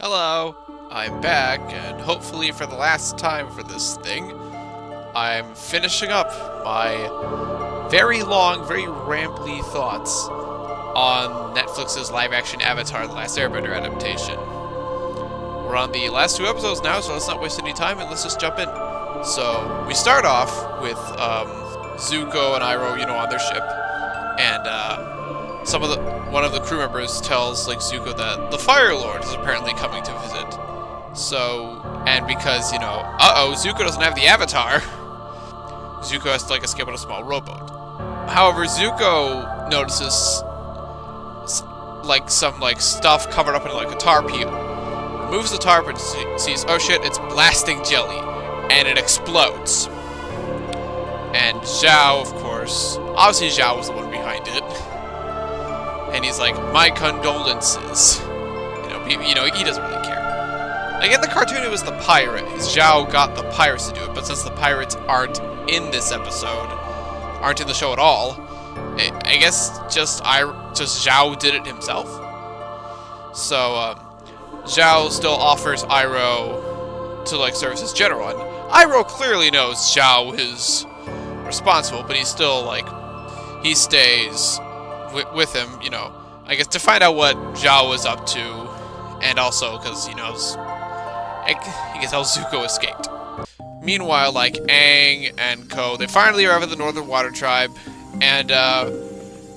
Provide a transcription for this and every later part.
Hello, I'm back, and hopefully for the last time for this thing, I'm finishing up my very long, very rambly thoughts on Netflix's live-action Avatar: The Last Airbender adaptation. We're on the last two episodes now, so let's not waste any time and let's just jump in. So, we start off with Zuko and Iroh, on their ship, and one of the crew members tells Zuko that the Fire Lord is apparently coming to visit. So, and because Zuko doesn't have the Avatar, Zuko has to escape on a small rowboat. However, Zuko notices some stuff covered up in a tar peel. Removes the tarp and sees, oh shit, it's blasting jelly, and it explodes. And Zhao, of course, obviously Zhao was the one behind it. And he's like, my condolences. He doesn't really care. In the cartoon, it was the pirate. Zhao got the pirates to do it, but since the pirates aren't in this episode, aren't in the show at all, I guess just Zhao did it himself. So, Zhao still offers Iroh to, serve as general. And Iroh clearly knows Zhao is responsible, but he's still, he stays with him, I guess to find out what Zhao was up to, and also because he can tell Zuko escaped. Meanwhile, Aang and Ko, they finally arrive at the Northern Water Tribe, and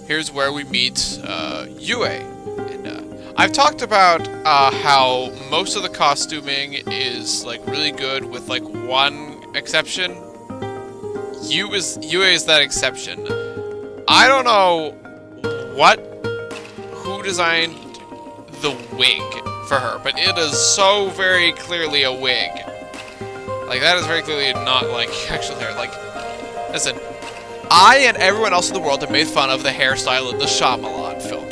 here's where we meet Yue. And I've talked about how most of the costuming is really good, with one exception. Yue is that exception. I don't know who designed the wig for her, but it is so very clearly a wig. That is very clearly not actual hair. Listen, I and everyone else in the world have made fun of the hairstyle in the Shyamalan film.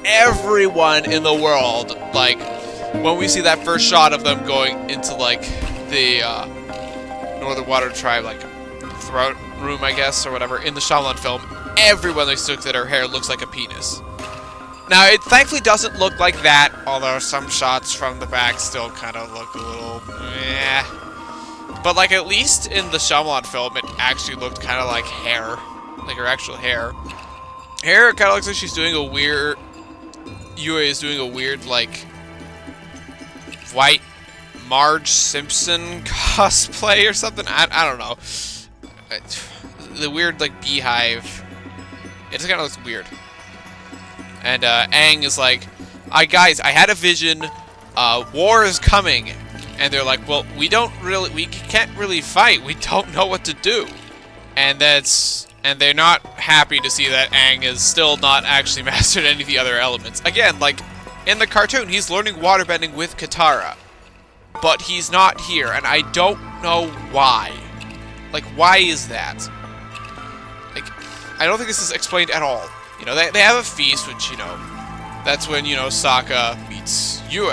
Everyone in the world, when we see that first shot of them going into the Northern Water Tribe throat room, I guess, or whatever, in the Shyamalan film, everyone looks at her hair looks like a penis. Now, it thankfully doesn't look like that, although some shots from the back still kind of look a little meh. But, at least in the Shyamalan film, it actually looked kind of like hair. Her actual hair. Hair kind of looks like she's doing a weird... Yue is doing a weird, white Marge Simpson cosplay or something. I don't know. The weird, beehive. It just kind of looks weird. And Aang is like, guys, I had a vision. War is coming. And they're like, well, we can't really fight. We don't know what to do. And they're not happy to see that Aang has still not actually mastered any of the other elements. Again, in the cartoon, he's learning waterbending with Katara. But he's not here, and I don't know why. Why is that? I don't think this is explained at all. They have a feast, which, that's when, Sokka meets Yue.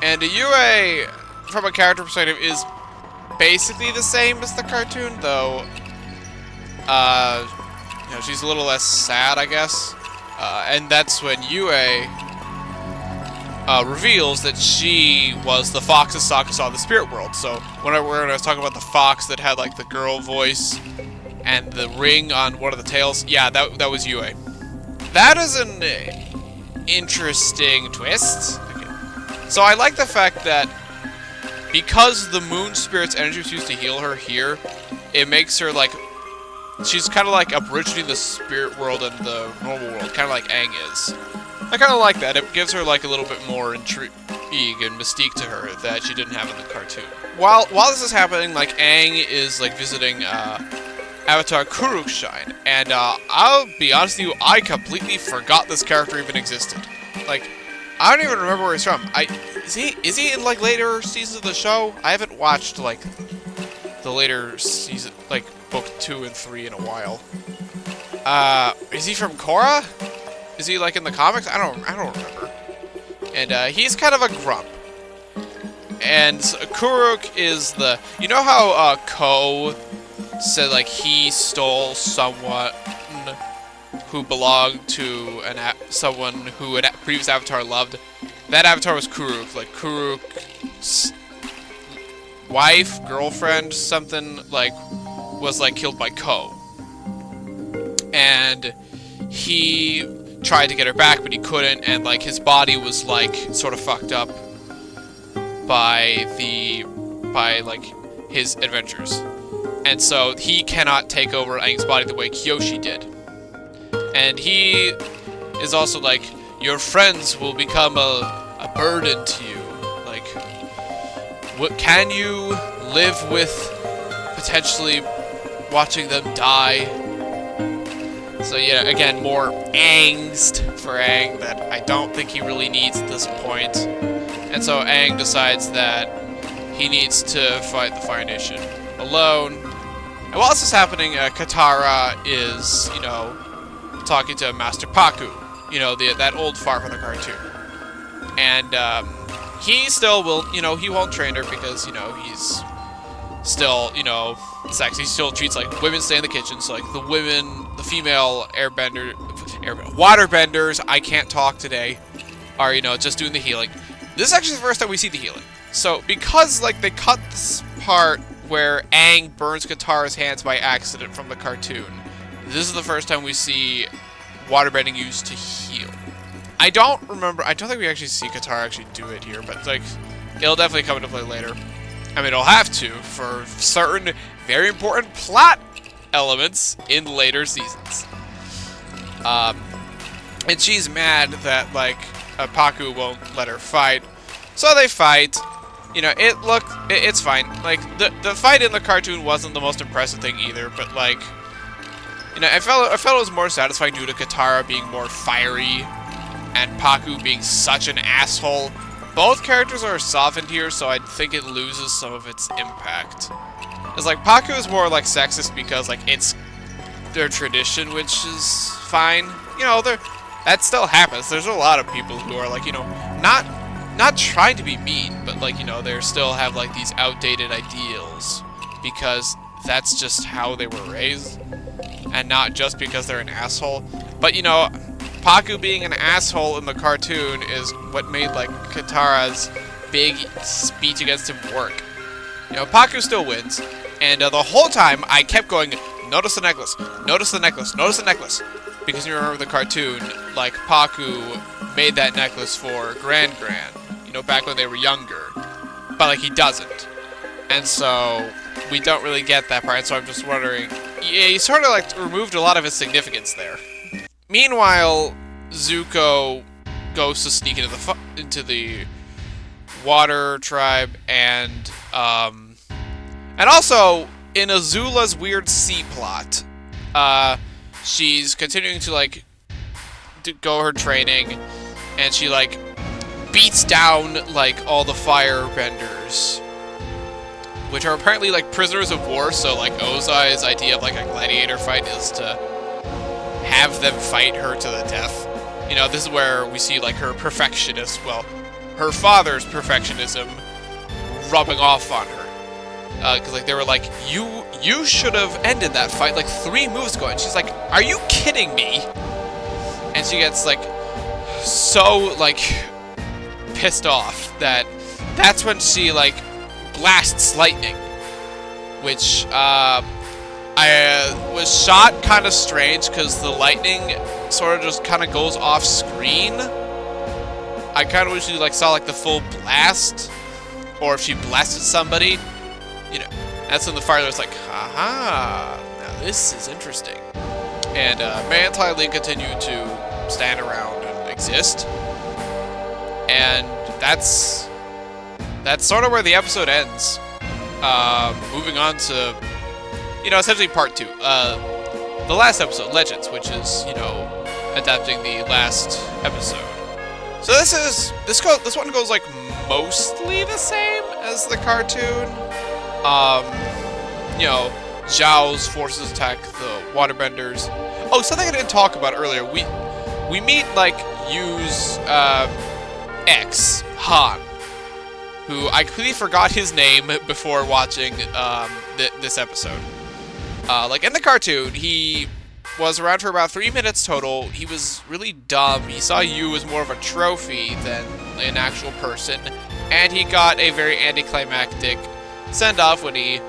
And Yue, from a character perspective, is basically the same as the cartoon, though, she's a little less sad, I guess. And that's when Yue reveals that she was the fox that Sokka saw in the spirit world. So when I was talking about the fox that had the girl voice and the ring on one of the tails, yeah, that was Yue. That is an interesting twist. Okay. So I like the fact that because the moon spirit's energy was used to heal her here, it makes her she's kind of a bridge between the spirit world and the normal world, kind of like Aang is. I kind of like that. It gives her a little bit more intrigue and mystique to her that she didn't have in the cartoon. While this is happening, Aang is visiting Avatar Kuruk's shrine, and I'll be honest with you, I completely forgot this character even existed. I don't even remember where he's from. Is he in later seasons of the show? I haven't watched the later season, book 2 and 3 in a while. Is he from Korra? Is he in the comics? I don't remember. And he's kind of a grump. And Kuruk is the... You know how Ko said he stole someone who belonged to someone who a previous Avatar loved? that avatar was Kuruk. Like, Kuruk's wife, girlfriend, something, like, was, like, killed by Ko. And he tried to get her back, but he couldn't, and, like, his body was, like, sort of fucked up by like, his adventures. And so he cannot take over Aang's body the way Kyoshi did. And he is also like, your friends will become a burden to you. Like, what can you live with potentially watching them die? So yeah, again, more angst for Aang that I don't think he really needs at this point. And so Aang decides that he needs to fight the Fire Nation alone. And while this is happening, Katara is, you know, talking to Master Pakku, you know, that old fart from the cartoon. And he still will, you know, he won't train her because, you know, he's still, you know, sexy. He still treats, like, women stay in the kitchen. So, like, the women, the female waterbenders, I can't talk today, are, you know, just doing the healing. This is actually the first time we see the healing. So, because, like, they cut this part where Aang burns Katara's hands by accident from the cartoon, this is the first time we see waterbending used to heal. I don't think we actually see Katara actually do it here, but, like, it'll definitely come into play later. I mean, it'll have to, for certain very important plot elements in later seasons. And she's mad that, like, Pakku won't let her fight. So they fight. You know, it's fine. Like, the fight in the cartoon wasn't the most impressive thing either, but, like, you know, I felt it was more satisfying due to Katara being more fiery and Pakku being such an asshole. Both characters are softened here, so I think it loses some of its impact. It's like, Pakku is more, like, sexist because, like, it's their tradition, which is fine. You know, that still happens. There's a lot of people who are, like, you know, not trying to be mean, but, like, you know, they still have, like, these outdated ideals because that's just how they were raised, and not just because they're an asshole. But, you know, Pakku being an asshole in the cartoon is what made, like, Katara's big speech against him work. You know, Pakku still wins, and the whole time I kept going, notice the necklace, notice the necklace, notice the necklace. Because you remember the cartoon, like, Pakku made that necklace for Gran, you know, back when they were younger. But, like, he doesn't. And so, we don't really get that part, so I'm just wondering, yeah, he sort of, like, removed a lot of his significance there. Meanwhile, Zuko goes to sneak into the water tribe, and also, in Azula's weird sea plot, she's continuing to, like, go her training, and she, like, beats down, like, all the firebenders, which are apparently, like, prisoners of war, so, like, Ozai's idea of, like, a gladiator fight is to have them fight her to the death. You know, this is where we see, like, her perfectionist, well, her father's perfectionism rubbing off on her. Because, like, they were like, you should have ended that fight, like, 3 moves ago. And she's like, are you kidding me? And she gets, like, so, like, pissed off that's when she, like, blasts lightning. Which, I was shot kind of strange, because the lightning sort of just kind of goes off screen. I kind of wish you, like, saw, like, the full blast, or if she blasted somebody, you know. That's when the fire was like, haha, now this is interesting. And Mai and Ty Lee continue to stand around and exist. And that's sort of where the episode ends. Moving on to, you know, essentially part 2. The last episode, Legends, which is, you know, adapting the last episode. So this one goes, like, mostly the same as the cartoon. You know, Zhao's forces attack the waterbenders. Oh, something I didn't talk about earlier. We meet, like, Yu's ex, Han, who I completely forgot his name before watching this episode. Like, in the cartoon, he was around for about 3 minutes total. He was really dumb. He saw Yu as more of a trophy than an actual person, and he got a very anticlimactic send-off when he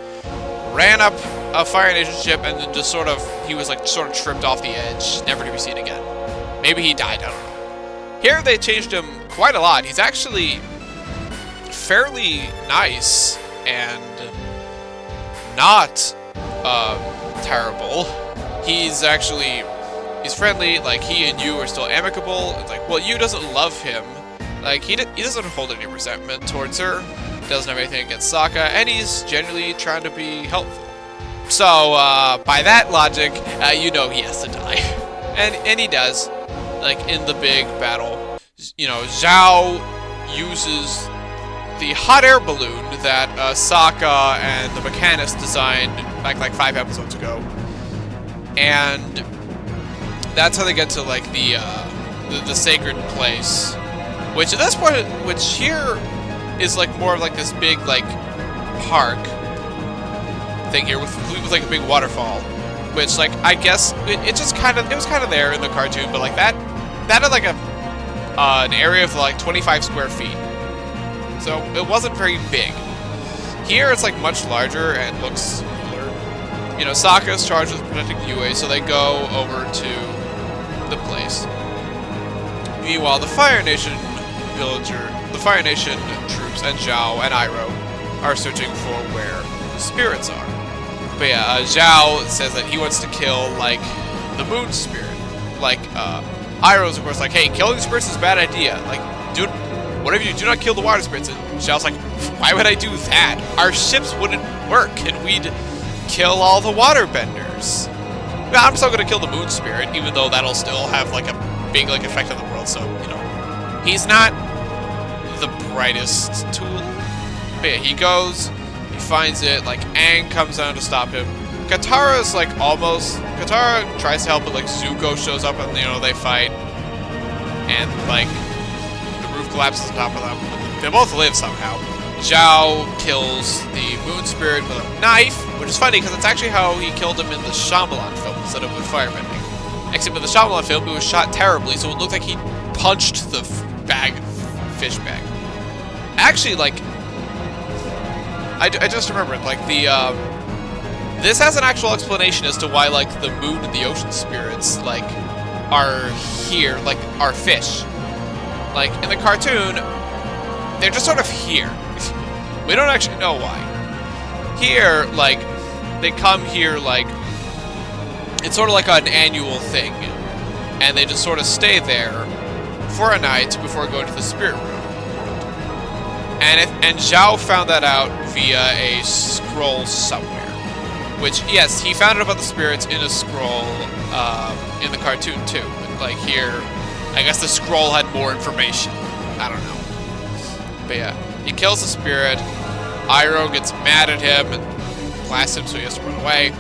ran up a Fire Nation ship and then just he was like sort of tripped off the edge, never to be seen again. Maybe he died, I don't know. Here they changed him quite a lot. He's actually fairly nice and not terrible. He's friendly, like he and you are still amicable. It's like, well, you doesn't love him. Like he doesn't hold any resentment towards her. Doesn't have anything against Sokka, and he's genuinely trying to be helpful. So by that logic, you know he has to die, and he does. Like in the big battle, you know, Zhao uses the hot air balloon that Sokka and the mechanics designed back like 5 episodes ago, and that's how they get to like the sacred place, which at this point, which here is like more of like this big like park thing here with like a big waterfall, which like I guess it was kind of there in the cartoon, but like that had like an area of like 25 square feet, so it wasn't very big. Here it's like much larger and looks cooler. You know, Sokka's charged with protecting UA, so they go over to the place. Meanwhile, the Fire Nation troops and Zhao and Iroh are searching for where the spirits are. But yeah, Zhao says that he wants to kill like the moon spirit. Like Iroh's of course like, hey, killing spirits is a bad idea. Like, dude, what if you do not kill the water spirits? And Zhao's like, why would I do that? Our ships wouldn't work, and we'd kill all the water benders. Well, I'm still gonna kill the moon spirit, even though that'll still have like a big like effect on the world. So you know, he's not the brightest tool. But yeah, he goes, he finds it. Like Aang comes down to stop him. Katara's like Katara tries to help, but like Zuko shows up and you know they fight, and like the roof collapses on top of them. They both live somehow. Zhao kills the moon spirit with a knife, which is funny because it's actually how he killed him in the Shyamalan film instead of with firebending. Except in the Shyamalan film, he was shot terribly, so it looked like he punched the fish bag. Actually, like I just remembered, like this has an actual explanation as to why like the moon and the ocean spirits like are here, like are fish. Like in the cartoon, they're just sort of here. We don't actually know why. Here, like, they come here, like, it's sort of like an annual thing. And they just sort of stay there for a night before going to the spirit room. And Zhao found that out via a scroll somewhere. Which, yes, he found out about the spirits in a scroll in the cartoon, too. But, like, here, I guess the scroll had more information. I don't know. But yeah, he kills the spirit. Iroh gets mad at him and blasts him, so he has to run away.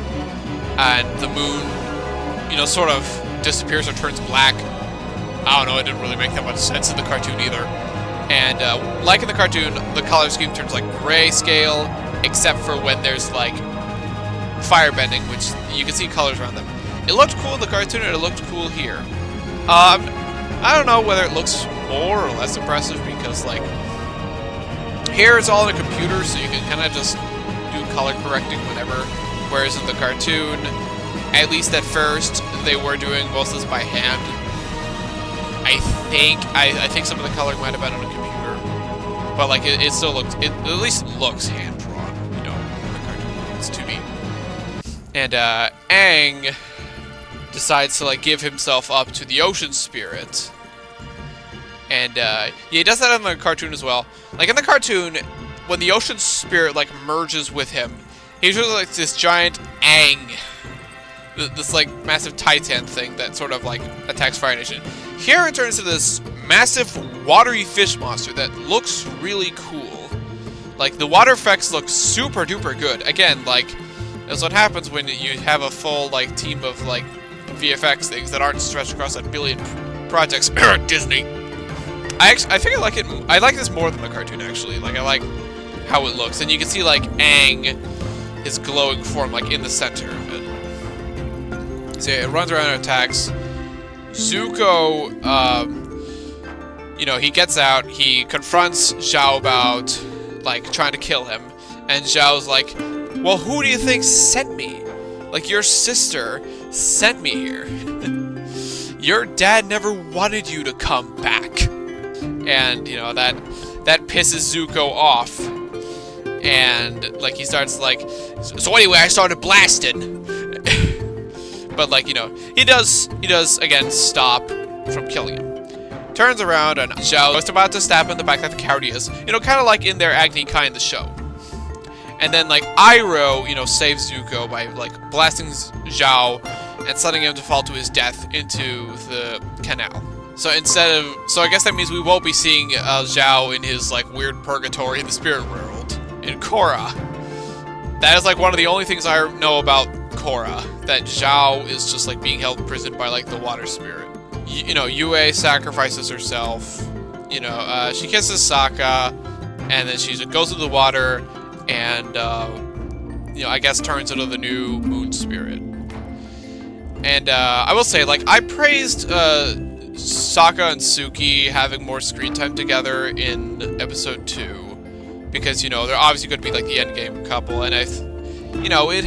And the moon, you know, sort of disappears or turns black. I don't know, it didn't really make that much sense in the cartoon either. And like in the cartoon, the color scheme turns like grayscale, except for when there's like firebending, which you can see colors around them. It looked cool in the cartoon and it looked cool here. I don't know whether it looks more or less impressive because like here it's all in a computer, so you can kind of just do color correcting whenever. Whereas in the cartoon, at least at first, they were doing most of this by hand. I think some of the coloring might have been on a computer, but like it still looks, it at least looks hand drawn, you know. In the cartoon, it's 2D. And Aang decides to like give himself up to the ocean spirit. And yeah, he does that in the cartoon as well. Like in the cartoon, when the ocean spirit like merges with him, he's really like this giant Aang, this like massive Titan thing that sort of like attacks Fire Nation. Here it turns into this massive watery fish monster that looks really cool. Like the water effects look super duper good. Again, like that's what happens when you have a full like team of like VFX things that aren't stretched across a billion projects. Disney. I think I like it. I like this more than the cartoon actually. Like I like how it looks, and you can see like Aang, his glowing form, like in the center of it. So yeah, it runs around and attacks. Zuko, you know, he gets out, he confronts Zhao about, like, trying to kill him, and Zhao's like, well, who do you think sent me? Like, your sister sent me here. Your dad never wanted you to come back. And, you know, that pisses Zuko off. And, like, he starts, like, so anyway, I started blasting. But, like, you know, he does, again, stop from killing him. Turns around, and Zhao is about to stab him in the back like the coward he is. You know, kind of like in their Agni Kai in the show. And then, like, Iroh, you know, saves Zuko by, like, blasting Zhao and sending him to fall to his death into the canal. So I guess that means we won't be seeing Zhao in his, like, weird purgatory in the spirit world in Korra. That is, like, one of the only things I know about Korra, that Zhao is just, like, being held in prison by, like, the water spirit. You know, Yue sacrifices herself, you know, she kisses Sokka, and then she goes into the water, and, you know, I guess turns into the new moon spirit. And, I will say, like, I praised, Sokka and Suki having more screen time together in episode 2, because, you know, they're obviously going to be, like, the endgame couple, and you know, it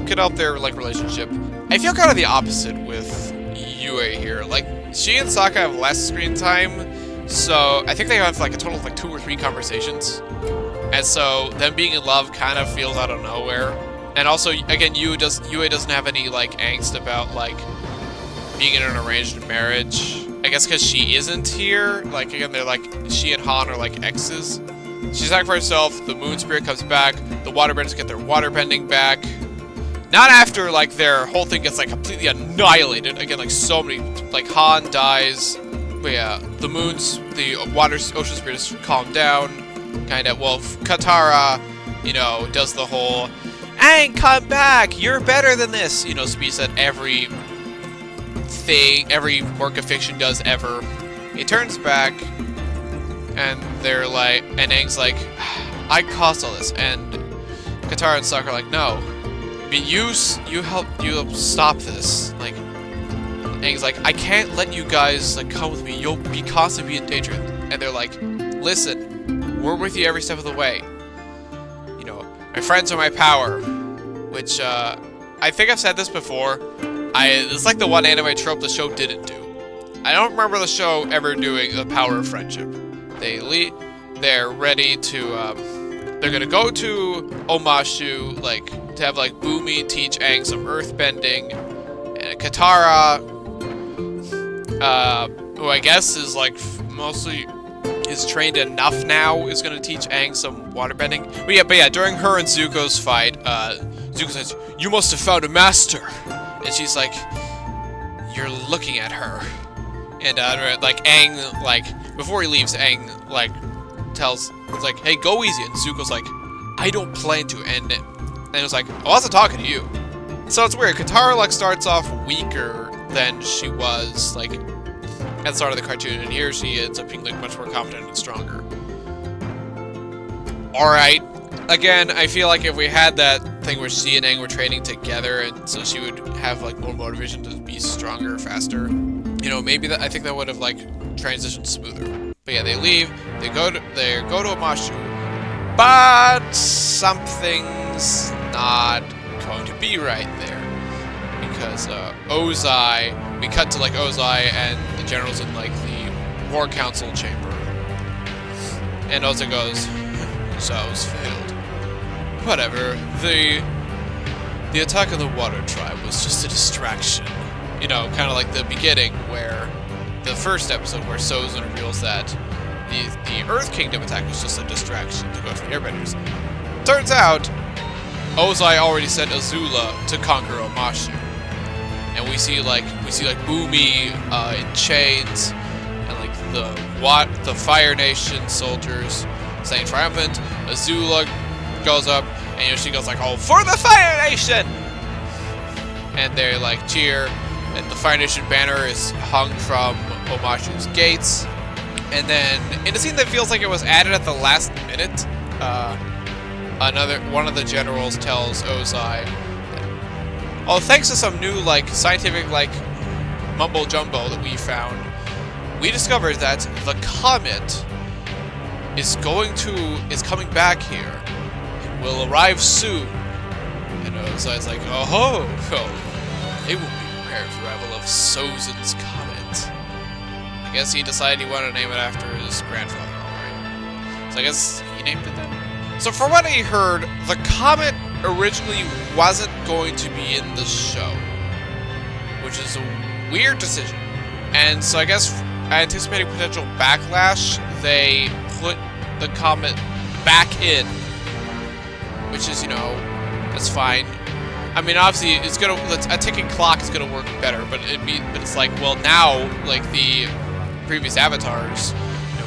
could help their, like, relationship. I feel kind of the opposite with Yue here. Like, she and Sokka have less screen time, so I think they have, like, a total of, like, 2 or 3 conversations. And so, them being in love kind of feels out of nowhere. And also, again, Yue doesn't have any, like, angst about, like, being in an arranged marriage. I guess because she isn't here. Like, again, they're, like, she and Han are, like, exes. She sacrificed herself, the moon spirit comes back, the waterbenders get their waterbending back. Not after, like, their whole thing gets, like, completely annihilated. Again, like, so many, like, Han dies. But yeah, the ocean spirits calm down. Kind of, well, Katara, you know, does the whole, Aang, come back, you're better than this, you know, speech that every work of fiction does ever. He turns back, and they're like, and Aang's like, I caused all this, and Katara and Sokka are like, no, you help stop this. Like, Aang's like, I can't let you guys, like, come with me, you'll be constantly in danger. And they're like, listen, we're with you every step of the way. You know, my friends are my power. Which, I think I've said this before. It's like the one anime trope the show didn't do. I don't remember the show ever doing the power of friendship. They're ready to, they're gonna go to Omashu, like, to have, like, Bumi teach Aang some earthbending. And Katara, who I guess is, like, mostly is trained enough now, is gonna teach Aang some waterbending. But yeah, during her and Zuko's fight, Zuko says, you must have found a master. And she's like, you're looking at her. And, like, Aang, like, before he leaves, Aang, like, it's like, hey, go easy. And Zuko's like, I don't plan to. And it was like, I wasn't talking to you. So it's weird. Katara, like, starts off weaker than she was, like, at the start of the cartoon, and here she ends up being, like, much more confident and stronger. Alright. Again, I feel like if we had that thing where she and Aang were training together, and so she would have, like, more motivation to be stronger, faster, you know, maybe I think that would have, like, transitioned smoother. But yeah, they leave, they go to Omashu, but something's not going to be right there. Because, Ozai, we cut to, like, Ozai and the generals in, like, the War Council chamber. And Ozai goes, Zhao's failed. Whatever, the attack of the Water Tribe was just a distraction. You know, kind of like the beginning where, the first episode where Sozin reveals that the Earth Kingdom attack was just a distraction to go after the Airbenders. Turns out, Ozai already sent Azula to conquer Omashu. And we see like Bumi in chains, and like the Fire Nation soldiers saying triumphant. Azula goes up, and you know, she goes like, "Oh, for the Fire Nation!" And they like cheer. And the Fire Nation banner is hung from Omashu's gates. And then in a scene that feels like it was added at the last minute, one of the generals tells Ozai, oh, thanks to some new, like, scientific, like, mumbo-jumbo that we found, we discovered that the comet is coming back here. It will arrive soon. And Ozai's like, oh, it will be prepared for the arrival of Sozin's comet. I guess he decided he wanted to name it after his grandfather, alright. So I guess he named it then? So from what I heard, the comet originally wasn't going to be in the show, which is a weird decision. And so I guess anticipating potential backlash, they put the comet back in, which is, that's fine. I mean, obviously, a ticking clock is gonna work better, but it's like, well, now, like the previous avatars,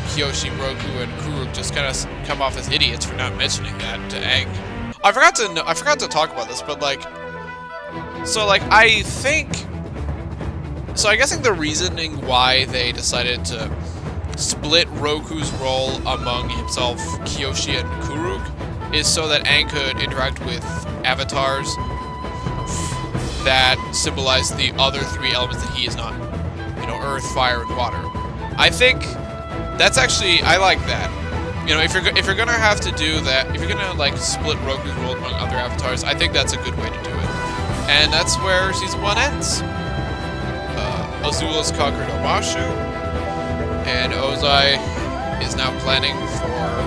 Kyoshi, Roku, and Kuruk just kind of come off as idiots for not mentioning that to Aang. I forgot to talk about this, but I'm guessing the reasoning why they decided to split Roku's role among himself, Kyoshi, and Kuruk is so that Aang could interact with avatars that symbolize the other three elements that he is not. Earth, fire, and water. I think that's actually, I like that. If you're gonna have to do that, if you're gonna split Roku's role among other avatars, I think that's a good way to do it. And that's where season 1 ends. Azula's conquered Omashu, and Ozai is now planning for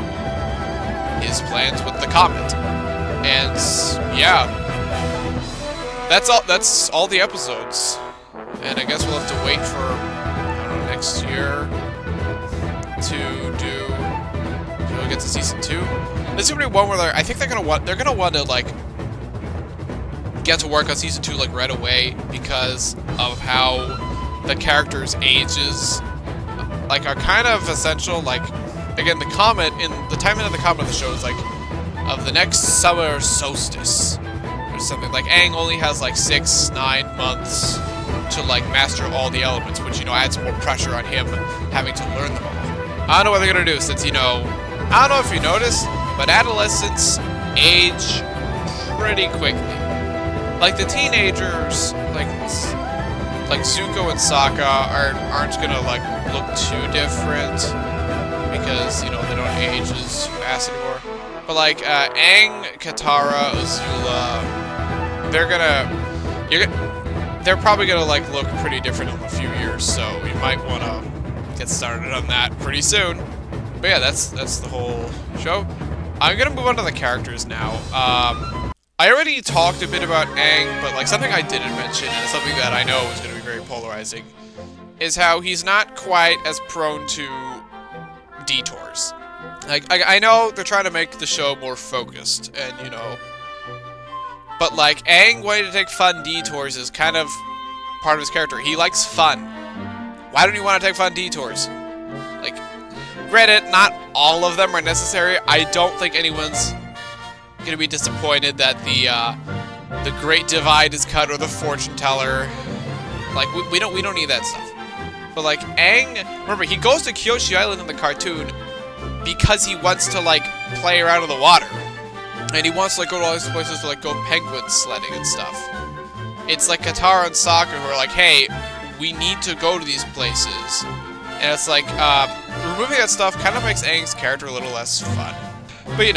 his plans with the comet. And yeah, that's all the episodes. And I guess we'll have to wait for, I don't know, next year to get to season 2. There's gonna be one where I think they're gonna want to get to work on season 2 right away because of how the characters' ages are kind of essential. Again, the comet the timing of the comet of the show is of the next summer solstice or something. Aang only has 6-9 months to master all the elements, which adds more pressure on him having to learn them all. I don't know what they're gonna do since I don't know if you noticed, but adolescents age pretty quickly. The teenagers, like Zuko and Sokka aren't gonna look too different because they don't age as fast anymore. But Aang, Katara, Azula, they're probably gonna look pretty different in a few years. So we might want to get started on that pretty soon. But yeah, that's the whole show. I'm gonna move on to the characters now. I already talked a bit about Aang, but something I didn't mention, and something that I know is going to be very polarizing, is how he's not quite as prone to detours. I know they're trying to make the show more focused, and but Aang wanting to take fun detours is kind of part of his character. He likes fun. Why don't you want to take fun detours? Granted, not all of them are necessary. I don't think anyone's gonna be disappointed that the Great Divide is cut or the fortune teller. We don't need that stuff. But Aang, remember, he goes to Kyoshi Island in the cartoon because he wants to play around in the water, and he wants to go to all these places to go penguin sledding and stuff. It's Katara and Sokka who are hey, we need to go to these places, and it's removing that stuff kind of makes Aang's character a little less fun. But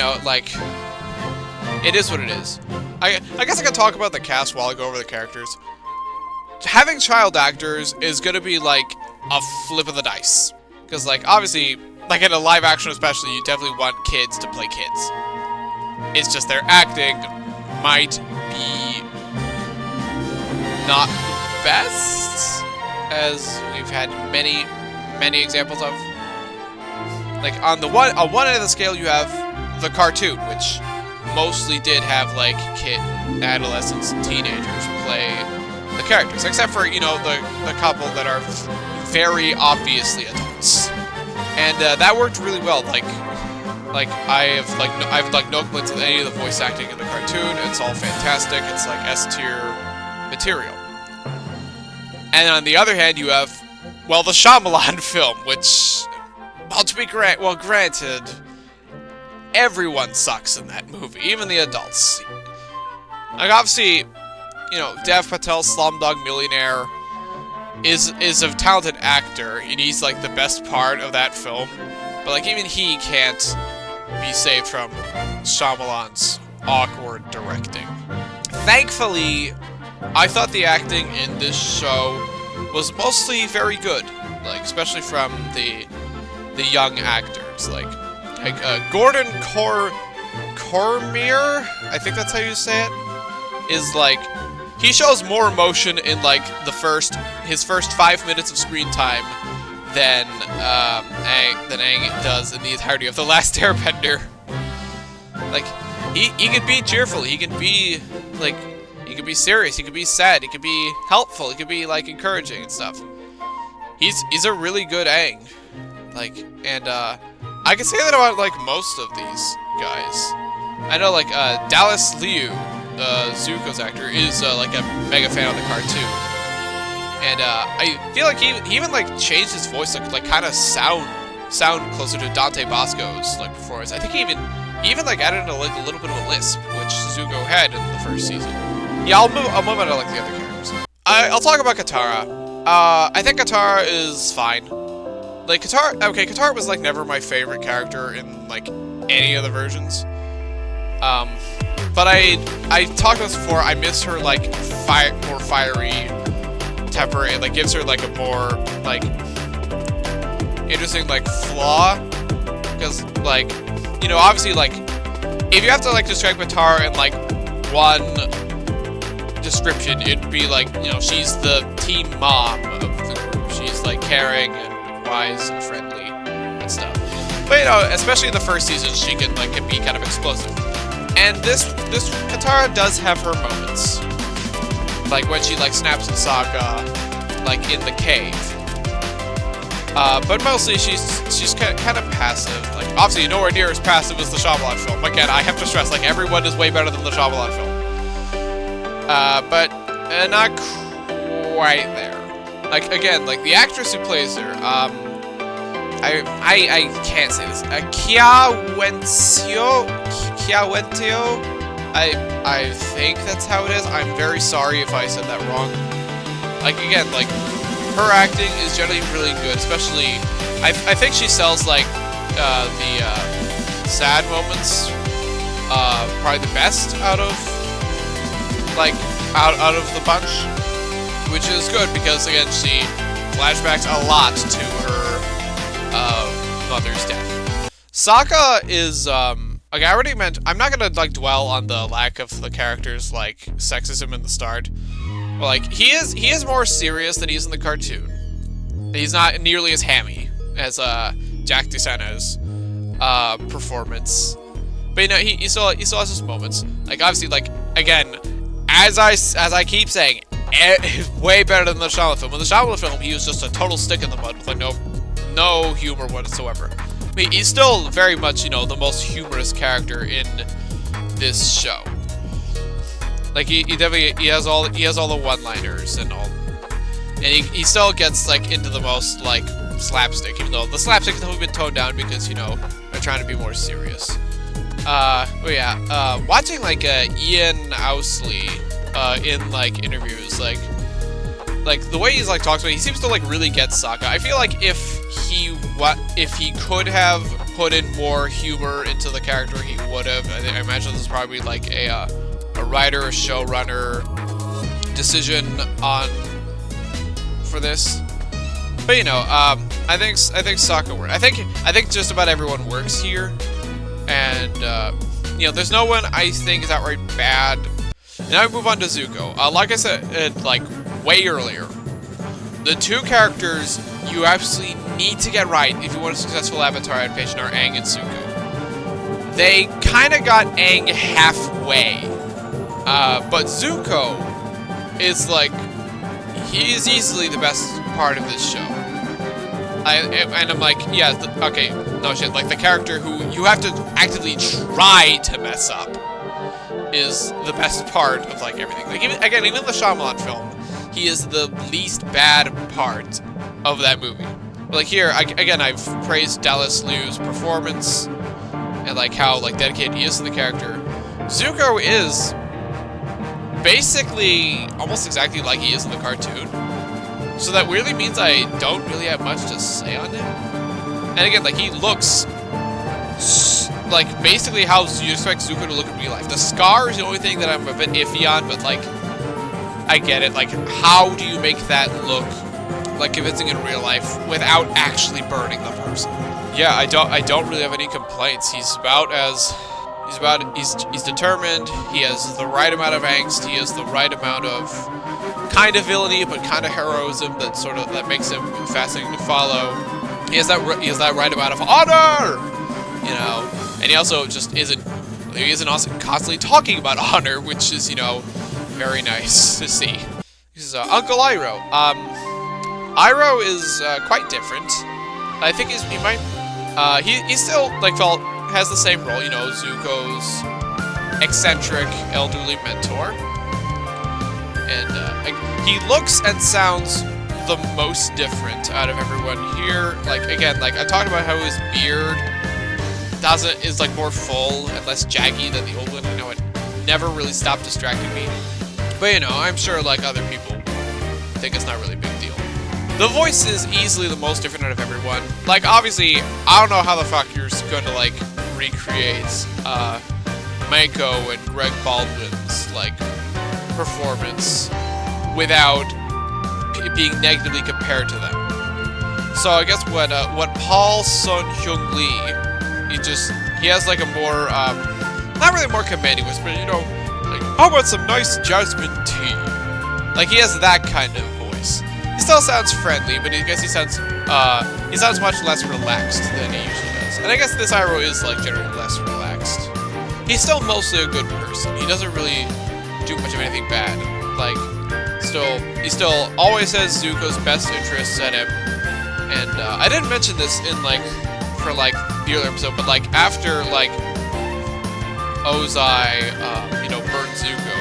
it is what it is. I guess I can talk about the cast while I go over the characters. Having child actors is gonna be a flip of the dice. Because obviously, in a live action especially, you definitely want kids to play kids. It's just their acting might be not best, as we've had many examples of. On one end of the scale you have the cartoon, which mostly did have kid, adolescents, and teenagers play the characters, except for the couple that are very obviously adults, and that worked really well. I have no complaints with any of the voice acting in the cartoon. It's all fantastic. It's S-tier material. And on the other hand, you have the Shyamalan film, which, granted, everyone sucks in that movie, even the adults. Obviously, Dev Patel's Slumdog Millionaire is a talented actor, and he's like the best part of that film. But like even he can't be saved from Shyamalan's awkward directing. Thankfully, I thought the acting in this show was mostly very good, like especially from the young actors, like Gordon Cormier, I think that's how you say it, is like he shows more emotion in like his first 5 minutes of screen time than Aang does in the entirety of The Last Airbender. Like he can be cheerful, he can be like. He could be serious, he could be sad, he could be helpful, he could be like encouraging and stuff. He's a really good Aang. Like, and I can say that about like most of these guys. I know like Dallas Liu, Zuko's actor, is like a mega fan of the cartoon. And I feel like he even like changed his voice to like kind of sound closer to Dante Bosco's like performance. I think he even like added a little bit of a lisp, which Zuko had in the first season. Yeah, I'll move on to like the other characters. I'll talk about Katara. I think Katara is fine. Like Katara was like never my favorite character in like any of the versions. But I talked about this before. I miss her like more fiery temper. It like gives her like a more like interesting like flaw, because like obviously like if you have to like describe Katara in like one description, it'd be like, she's the team mom of the group. She's like caring and wise and friendly and stuff. But especially in the first season, she can be kind of explosive. And this Katara does have her moments, like when she like snaps at Sokka, like in the cave. But mostly she's kind of passive. Like obviously nowhere near as passive as the Shyamalan film. Again, I have to stress, like everyone is way better than the Shyamalan film. But not quite there. Like again, like the actress who plays her, I can't say this. Kiawentio. I think that's how it is. I'm very sorry if I said that wrong. Like again, like her acting is generally really good, especially I think she sells like the sad moments probably the best out of the bunch, which is good because again she flashbacks a lot to her mother's death. Sokka is like I already mentioned. I'm not gonna like dwell on the lack of the character's like sexism in the start, but like he is more serious than he's in the cartoon. He's not nearly as hammy as Jack DeSanto's performance, but he still has his moments. Like obviously, like again, as I keep saying, way better than the Shyamalan film. In the Shyamalan film, he was just a total stick in the mud with like no humor whatsoever. I mean, he's still very much the most humorous character in this show. Like he definitely has all the one-liners and all, and he still gets like into the most like slapstick, even though the slapstick has been toned down because they're trying to be more serious. Watching like Ian Owsley in like interviews, like the way he's like talks about it, he seems to like really get Sokka. I feel like if he could have put in more humor into the character, he would have. I imagine this is probably like a writer or showrunner decision for this. But I think Sokka works. I think just about everyone works here. And, there's no one I think is outright bad. Now we move on to Zuko. Like I said, like, way earlier, the two characters you absolutely need to get right if you want a successful Avatar adaptation are Aang and Zuko. They kind of got Aang halfway. But Zuko is, like, he is easily the best part of this show. And I'm like, yeah, okay, no shit, like the character who you have to actively try to mess up is the best part of like everything. Like even the Shyamalan film, he is the least bad part of that movie. But like here, I've praised Dallas Liu's performance and like how like dedicated he is to the character. Zuko is basically almost exactly like he is in the cartoon. So that weirdly means I don't really have much to say on him. And again, like, he looks like basically how you expect Zuko to look in real life. The scar is the only thing that I'm a bit iffy on, but like, I get it. Like, how do you make that look like convincing in real life without actually burning the person? Yeah, I don't really have any complaints. He's determined. He has the right amount of angst. He has the right amount of kind of villainy, but kind of heroism that makes him fascinating to follow. He has that right amount of honor, you know. And he also just isn't also constantly talking about honor, which is, you know, very nice to see. This is Uncle Iroh. Iroh is quite different. I think he still has the same role, you know, Zuko's eccentric elderly mentor. And he looks and sounds the most different out of everyone here. Like, again, like I talked about how his beard is like more full and less jaggy than the old one. You know, it never really stopped distracting me. But you know, I'm sure like other people think it's not really a big deal. The voice is easily the most different out of everyone. Like, obviously, I don't know how the fuck you're going to like recreate Mako and Greg Baldwin's like performance without being negatively compared to them. So I guess what Paul Sun Hyung Lee, he has like a more not really more commanding voice, but you know, like, how about some nice jasmine tea? Like, he has that kind of voice. He still sounds friendly, but I guess he sounds much less relaxed than he usually does. And I guess this Iroh is like generally less relaxed. He's still mostly a good person. He doesn't really do much of anything bad. Like, he still always has Zuko's best interests at him. And I didn't mention this in for the other episode, but like after like Ozai, you know, burns Zuko,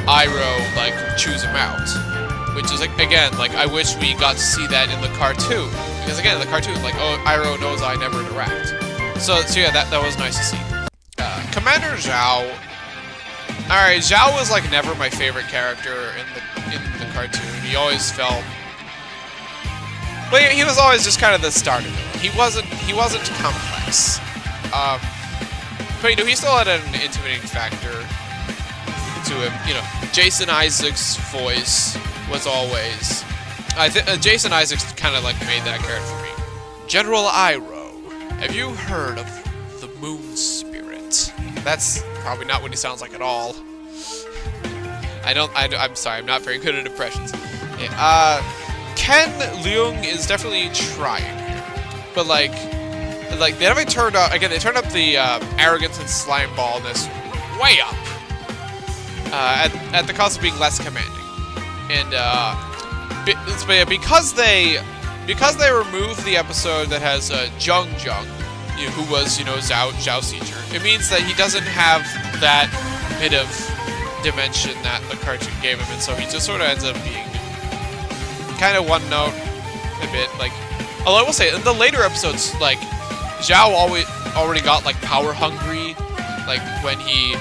Iroh like chews him out, which is like, again, like I wish we got to see that in the cartoon, because again in the cartoon, like, Iroh and Ozai never interact. So yeah, that was nice to see. Commander Zhao. Alright, Zhao was like never my favorite character in the cartoon. He always felt, but he was always just kind of the starter villain. He wasn't complex. But you know, he still had an intimidating factor to him. You know, Jason Isaacs' voice was always, Jason Isaacs kind of like made that character for me. General Iroh, have you heard of the Moon Spirit? That's probably not what he sounds like at all. I'm sorry, I'm not very good at impressions. Yeah, Ken Leung is definitely trying, but like they definitely turned up, again, they turned up the arrogance and slime ballness way up, at the cost of being less commanding. And because they removed the episode that has Jung, you know, who was, you know, Zhao's teacher, it means that he doesn't have that bit of dimension that the cartoon gave him, and so he just sort of ends up being kind of one note a bit. Like, although I will say, in the later episodes, like, Zhao already got like power hungry, like when he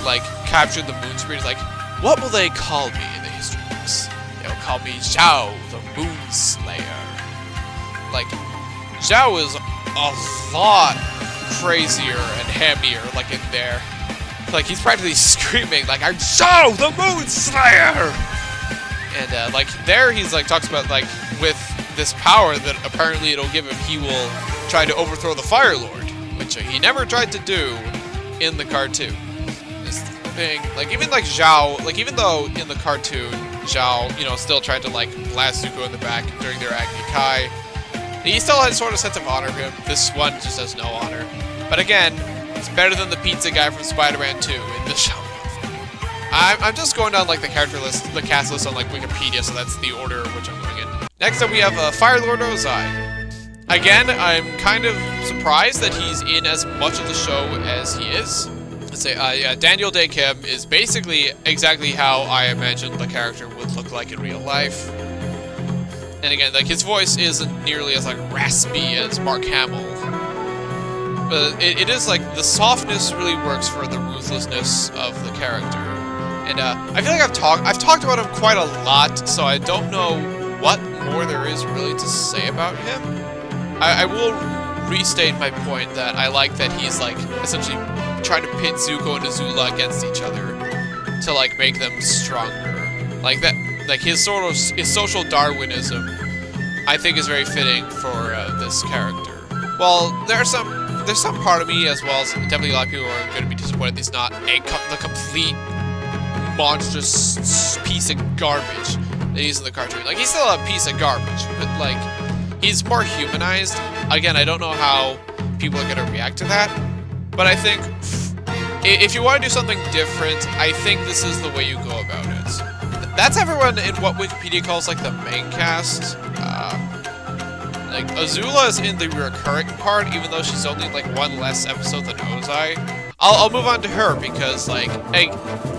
like captured the Moon Spirit. He's like, what will they call me in the history books? They'll call me Zhao, the Moon Slayer. Like, Zhao is a lot crazier and hammier, like, in there. Like, he's practically screaming, like, I'm Zhao, the Moon Slayer! And, like, there he's, like, talks about, like, with this power that apparently it'll give him, he will try to overthrow the Fire Lord, which he never tried to do in the cartoon. This thing, like, even, like, Zhao, like, even though in the cartoon, Zhao, you know, still tried to, like, blast Zuko in the back during their Agni Kai, he still had sort of a sense of honor to him. This one just has no honor. But again, it's better than the pizza guy from Spider-Man 2 in the show. I'm just going down like the character list, the cast list on like Wikipedia, so that's the order in which I'm going in. Next up we have Fire Lord Ozai. Again, I'm kind of surprised that he's in as much of the show as he is. Let's say, yeah, Daniel Day Kim is basically exactly how I imagined the character would look like in real life. And again, like, his voice isn't nearly as like raspy as Mark Hamill. But it is like, the softness really works for the ruthlessness of the character. And I feel like I've talked about him quite a lot, so I don't know what more there is really to say about him. I will restate my point that I like that he's like essentially trying to pit Zuko and Azula against each other to like make them stronger. Like that, like his social Darwinism, I think is very fitting for this character. Well, there's some part of me, as well as definitely a lot of people are going to be disappointed he's not the complete monstrous piece of garbage that he's in the cartoon. Like, he's still a piece of garbage, but like, he's more humanized. Again, I don't know how people are going to react to that, but I think if you want to do something different, I think this is the way you go about it. That's everyone in what Wikipedia calls like the main cast. Like, Azula is in the recurring part, even though she's only like one less episode than Ozai. I'll move on to her because, like,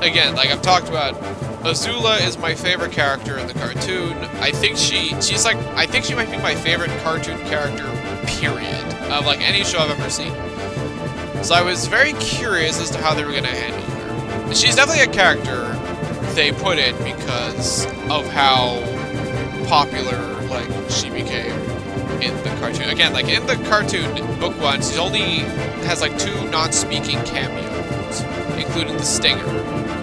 again, like I've talked about, Azula is my favorite character in the cartoon. I think I think she might be my favorite cartoon character, period, of like any show I've ever seen. So I was very curious as to how they were gonna handle her. She's definitely a character they put in because of how popular like she became in the cartoon. Again, like in the cartoon, book 1, she only has like 2 non-speaking cameos, including the Stinger.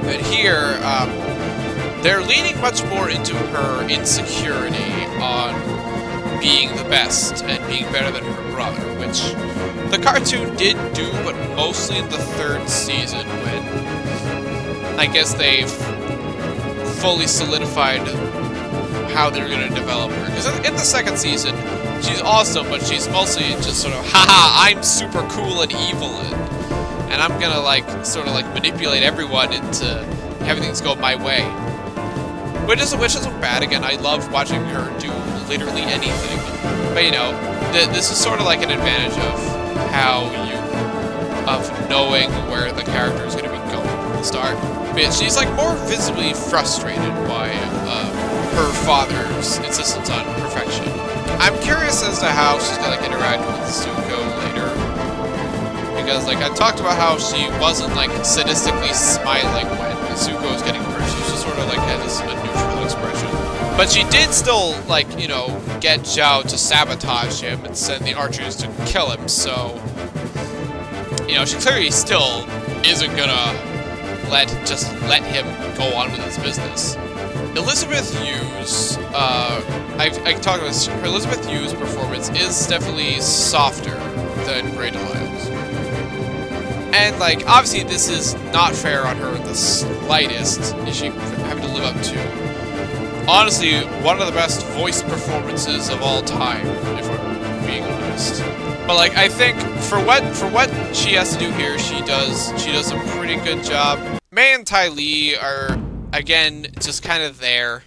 But here, they're leaning much more into her insecurity on being the best and being better than her brother, which the cartoon did do, but mostly in the 3rd season when I guess they've fully solidified how they're going to develop her. Because in the 2nd season, she's awesome, but she's mostly just sort of, haha, I'm super cool and evil, and I'm gonna like sort of like manipulate everyone into having things go my way. Which isn't bad. Again, I love watching her do literally anything. But you know, this is sort of like an advantage of knowing where the character is going to be going from the start. But she's like more visibly frustrated by her father's insistence on perfection. I'm curious as to how she's going to like interact with Zuko later. Because like I talked about how she wasn't like sadistically smiling when Zuko was getting hurt. She was just sort of like had this neutral expression. But she did still like, you know, get Zhao to sabotage him and send the archers to kill him, so you know, she clearly still isn't gonna let him go on with his business. Elizabeth Yu's, I talked about her. Elizabeth Yu's performance is definitely softer than Grey Delisle's. And, like, obviously this is not fair on her in the slightest, is she having to live up to, honestly, one of the best voice performances of all time, if we're being honest. But, like, I think for what she has to do here, she does a pretty good job. Mai and Ty Lee are, again, just kind of there.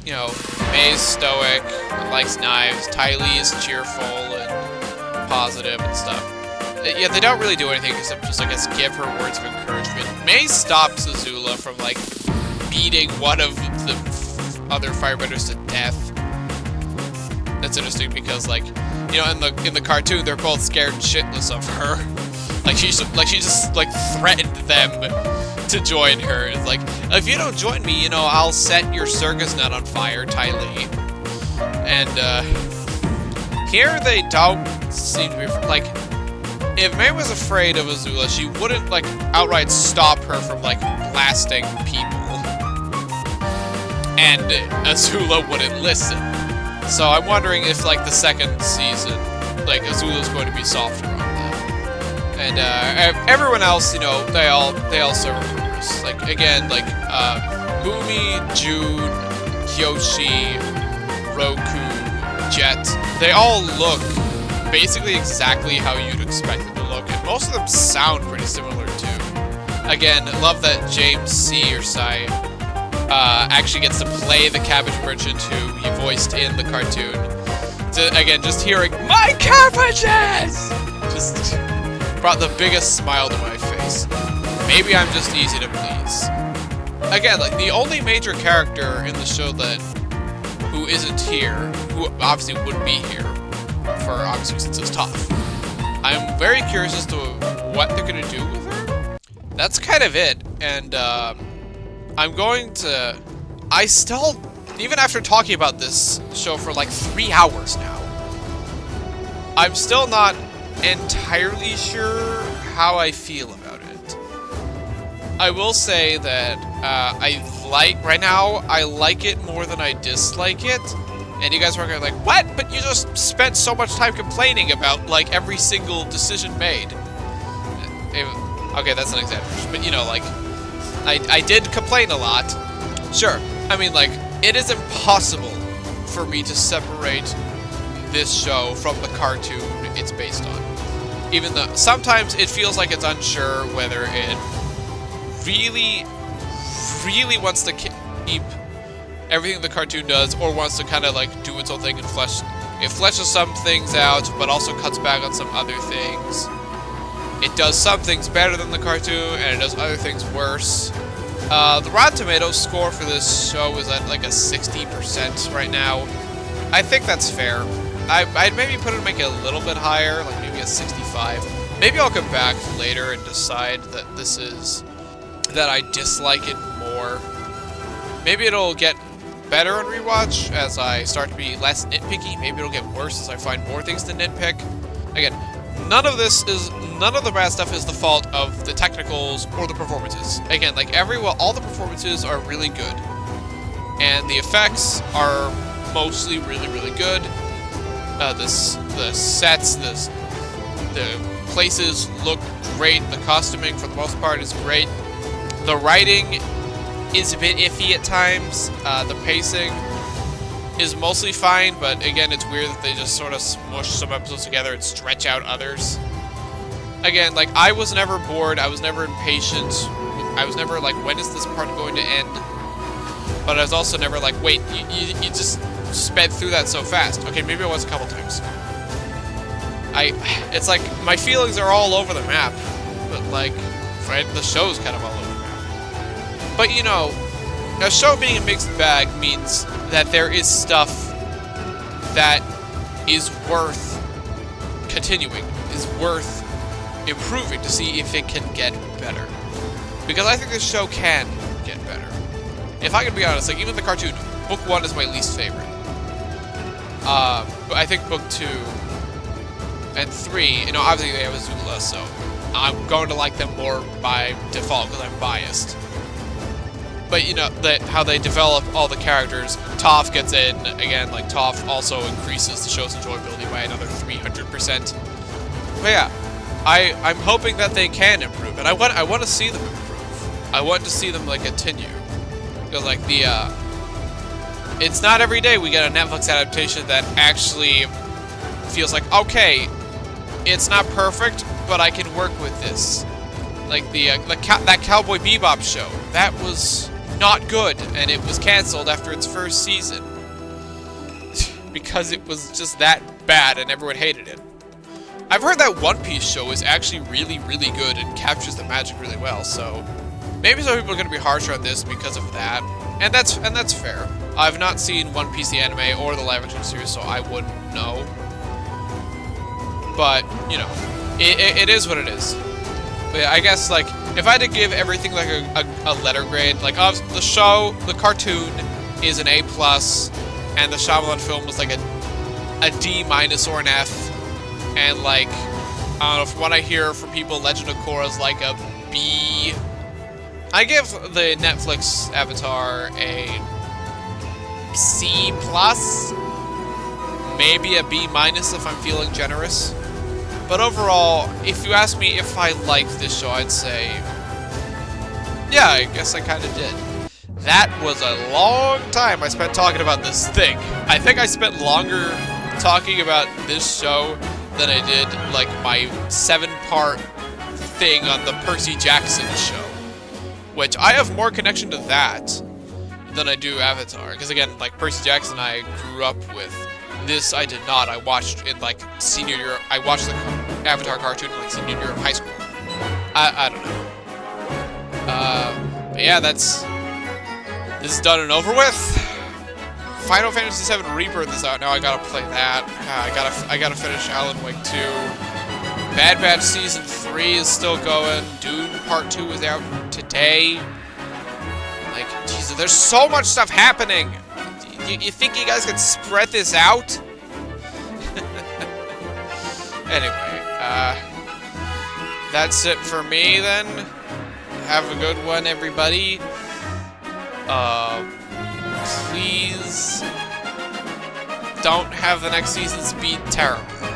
You know, Mai's stoic, likes knives, Ty Lee is cheerful and positive and stuff. Yeah, they don't really do anything except just, I guess, give her words of encouragement. Mai stops Azula from, like, beating one of the other firebenders to death. That's interesting because, like, you know, in the cartoon, they're both scared shitless of her. Like, she just, like, threatened them to join her. It's like, if you don't join me, you know, I'll set your circus net on fire, Ty Lee. And, here they don't seem to be, like, if Mai was afraid of Azula, she wouldn't, like, outright stop her from, like, blasting people. And Azula wouldn't listen. So I'm wondering if, like, the 2nd season, like, Azula's going to be softer on them. And, everyone else, you know, they all serve a purpose. Like, again, like, Boomy, June, Kyoshi, Roku, Jet, they all look basically exactly how you'd expect them to look, and most of them sound pretty similar too. Again, love that James C. or Sai actually gets to play the Cabbage Merchant who he voiced in the cartoon. Again, just hearing "My cabbages!" just brought the biggest smile to my face. Maybe I'm just easy to please. Again, like, the only major character in the show who isn't here, who obviously wouldn't be here, for obvious reasons, is Toph. I'm very curious as to what they're gonna do with her. That's kind of it, and I still even after talking about this show for like 3 hours now, I'm still not entirely sure how I feel about it. I will say that right now, I like it more than I dislike it. And you guys are going like, what? But you just spent so much time complaining about, like, every single decision made. Okay, that's an exaggeration. But, you know, like, I did complain a lot. Sure. I mean, like, it is impossible for me to separate this show from the cartoon it's based on. Even though sometimes it feels like it's unsure whether it really, really wants to keep everything the cartoon does, or wants to kind of like do its own thing and fleshes some things out, but also cuts back on some other things. It does some things better than the cartoon, and it does other things worse. The Rotten Tomatoes score for this show is at like a 60% right now. I think that's fair. I'd maybe make it a little bit higher, like maybe a 65. Maybe I'll come back later and decide that I dislike it more. Maybe it'll get better on rewatch as I start to be less nitpicky. Maybe it'll get worse as I find more things to nitpick. Again, none of the bad stuff is the fault of the technicals or the performances. Again, like all the performances are really good, and the effects are mostly really, really good. The sets, the places look great. The costuming, for the most part, is great. The writing is a bit iffy at times. The pacing is mostly fine, but again, it's weird that they just sort of smush some episodes together and stretch out others. Again, like, I was never bored. I was never impatient. I was never like, when is this part going to end? But I was also never like, wait, you just sped through that so fast. Okay, maybe it was a couple times. It's like, my feelings are all over the map, but like, right, the show's kind of all over the map. But you know, a show being a mixed bag means that there is stuff that is worth continuing, is worth improving to see if it can get better. Because I think this show can get better. If I can be honest, like, even the cartoon, Book 1 is my least favorite. But I think Book 2 and 3, you know, obviously they have Azula, so I'm going to like them more by default because I'm biased. But, you know, how they develop all the characters. Toph gets in, again, like, Toph also increases the show's enjoyability by another 300%. But yeah, I'm hoping that they can improve, and I want to see them improve. I want to see them, like, continue. Because, like, it's not every day we get a Netflix adaptation that actually feels like, okay, it's not perfect, but I can work with this. Like that Cowboy Bebop show, that was not good, and it was canceled after its first season because it was just that bad and everyone hated it. I've heard that One Piece show is actually really, really good and captures the magic really well, so maybe some people are going to be harsher on this because of that, and that's fair. I've not seen One Piece the anime or the live action series, so I wouldn't know. But, you know, it is what it is. But yeah, I guess, like, if I had to give everything, like, a letter grade, like, the show, the cartoon is an A+, and the Shyamalan film was, like, a D- or an F, and, like, I don't know, from what I hear from people, Legend of Korra is, like, a B. I give the Netflix Avatar a C+, maybe a B- if I'm feeling generous. But overall, if you ask me if I liked this show, I'd say, yeah, I guess I kind of did. That was a long time I spent talking about this thing. I think I spent longer talking about this show than I did, like, my 7-part thing on the Percy Jackson show. Which, I have more connection to that than I do Avatar. Because again, like, Percy Jackson I grew up with. This I did not. I watched in, like, senior year. I watched the Avatar cartoon in, like, senior year of high school. I don't know. But yeah, this is done and over with. Final Fantasy VII Rebirth is out now. I gotta play that. I gotta finish Alan Wake 2. Bad Batch Season 3 is still going. Dune Part 2 is out today. Like, Jesus, there's so much stuff happening. You think you guys can spread this out? Anyway, that's it for me then. Have a good one, everybody. Please don't have the next seasons be terrible.